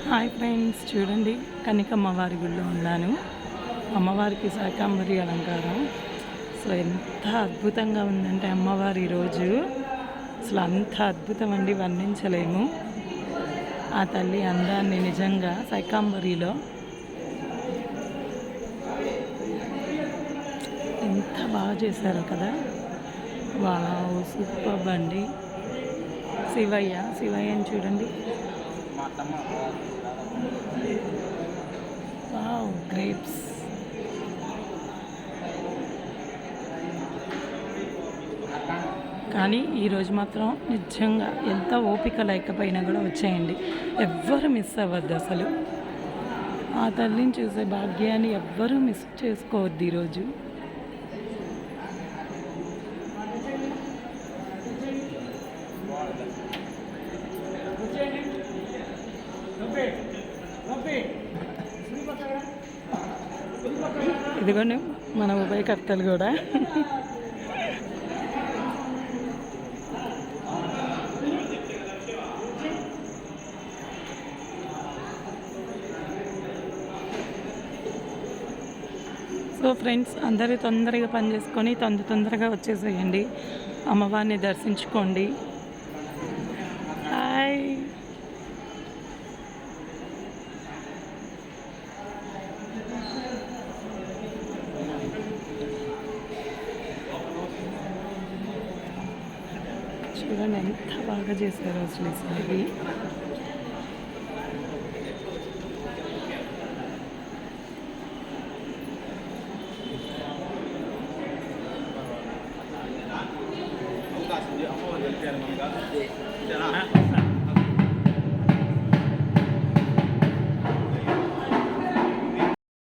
Hi friends, చూడండి కనికమ్మవారి గుడిలో ఉన్నాను. అమ్మవారికి శాకాంబరి అలంకారం అసలు ఎంత అద్భుతంగా ఉందంటే అమ్మవారి ఈరోజు అసలు అంత అద్భుతం అండి, వర్ణించలేము ఆ తల్లి అందాన్ని. నిజంగా శాకాంబరిలో ఎంత బాగా చేశారో కదా. వావ్, సూపర్ అండి. శివయ్యని చూడండి. Wow, grapes. కానీ ఈరోజు మాత్రం నిజంగా ఎంత ఓపిక లేకపోయినా కూడా వచ్చేయండి, ఎవ్వరు మిస్ అవ్వద్దు. అసలు ఆ తల్లిని చూసే భాగ్యాన్ని ఎవ్వరూ మిస్ చేసుకోవద్దు ఈరోజు. ఇదిగోండి మన ఉభయకర్తలు కూడా. సో ఫ్రెండ్స్, అందరూ తొందరగా పని చేసుకొని తొందరగా వచ్చేసేయండి, అమ్మవారిని దర్శించుకోండి. హాయ్. చూడండి ఎంత బాగా చేశారు అసలు ఈసారి.